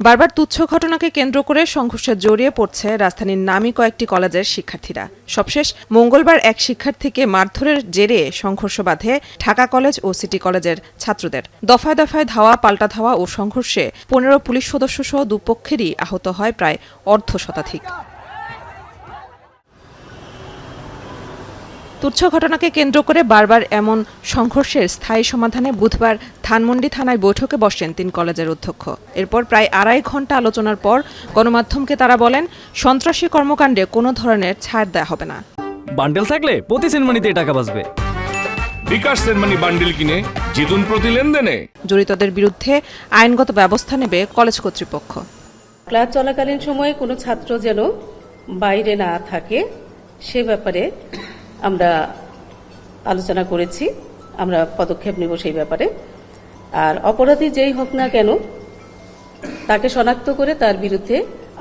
বারবার তুচ্ছ ঘটনাকে কেন্দ্র করে সংঘর্ষে জড়িয়ে পড়ছে রাজধানীর নামী কয়েকটি কলেজের শিক্ষার্থীরা। সবশেষ মঙ্গলবার এক শিক্ষার্থীকে মারধরের জেরে সংঘর্ষ বাধে ঢাকা কলেজ ও সিটি কলেজের ছাত্রদের। দফায় দফায় ধাওয়া, পাল্টা ধাওয়া ও সংঘর্ষে ১৫ পুলিশ সদস্যসহ দুপক্ষেরই আহত হয় প্রায় অর্ধশতাধিক। তুচ্ছ ঘটনাকে কেন্দ্র করে বারবার এমন সংঘর্ষের স্থায়ী সমাধানে বুধবার ধানমন্ডি থানায় বৈঠকে বসেন ৩ কলেজের অধ্যক্ষ। এরপর প্রায় ২.৫ ঘণ্টা আলোচনার পর গণমাধ্যমকে তারা বলেন, সন্ত্রাসী কর্মকাণ্ডে কোনো ধরনের ছাড় দেওয়া হবে না। বান্ডেল থাকলে প্রতি সেনমানিতে টাকা বাঁচবে। বিকাশ সেনমানি বান্ডেল কিনে জিতুন প্রতি লেনদেনে। জড়িতদের বিরুদ্ধে আইনগত ব্যবস্থা নেবে কলেজ কর্তৃপক্ষ। ক্লাস চলাকালীন সময়ে কোনো ছাত্র যেন বাইরে না থাকে সে ব্যাপারে আমরা আলোচনা করেছি, আমরা পদক্ষেপ নেব সেই ব্যাপারে। আর অপরাধী যেই হোক না কেন তাকে শনাক্ত করে তার বিরুদ্ধে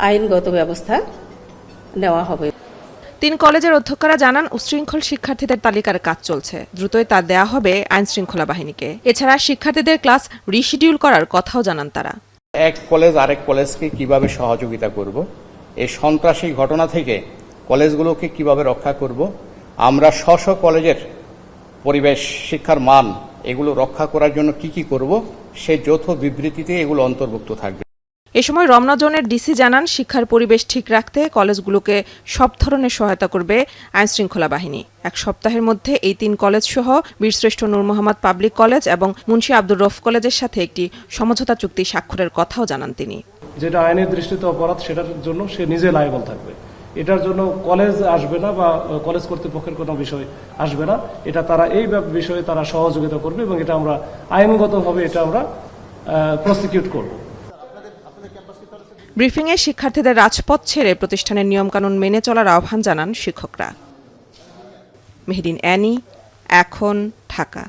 আইনগত ব্যবস্থা নেওয়া হবে। ৩ কলেজের অধ্যক্ষরা জানান, উচ্ছৃঙ্খল শিক্ষার্থীদের তালিকার কাজ চলছে, দ্রুতই তা দেয়া হবে আইন শৃঙ্খলা বাহিনীকে। এছাড়া শিক্ষার্থীদের ক্লাস রিশিডিউল করার কথাও জানান তারা। এক কলেজ আরেক কলেজকে কিভাবে সহযোগিতা করব, এই সন্ত্রাসী ঘটনা থেকে কলেজগুলোকে কিভাবে রক্ষা করব, আমরা স্ব কলেজের পরিবেশ, শিক্ষার মান এগুলো রক্ষা করার জন্য কি করব, সেই যৌথ বিবৃতিতে এগুলো অন্তর্ভুক্ত থাকবে। এ সময় রমনা জোনের ডিসি জানান, শিক্ষার পরিবেশ ঠিক রাখতে কলেজগুলোকে সব ধরনের সহায়তা করবে আইন শৃঙ্খলা বাহিনী। ১ সপ্তাহের মধ্যে এই ৩ কলেজ সহ বীরশ্রেষ্ঠ নূর মোহাম্মদ পাবলিক কলেজ এবং মুন্সি আব্দুর রউফ কলেজের সাথে একটি সমঝোতা চুক্তি স্বাক্ষরের কথাও জানান তিনি। যেটা আইনের দৃষ্টিতে অপরাধ, সেটার জন্য সে নিজে লায়াবল থাকবে। এটার জন্য কলেজ আসবে না বা কলেজ কর্তৃপক্ষের কোনো বিষয় আসবে না। এটা তারা এই বিষয়ে তারা সহযোগিতা করবে এবং এটা আমরা আইনগতভাবে এটা আমরা প্রসিকিউট করব। ব্রিফিংয়ে শিক্ষার্থীদের রাজপথ ছেড়ে প্রতিষ্ঠানের নিয়মকানুন মেনে চলার আহ্বান জানান শিক্ষকরা। মেহেদিন অ্যানি, এখন, ঢাকা।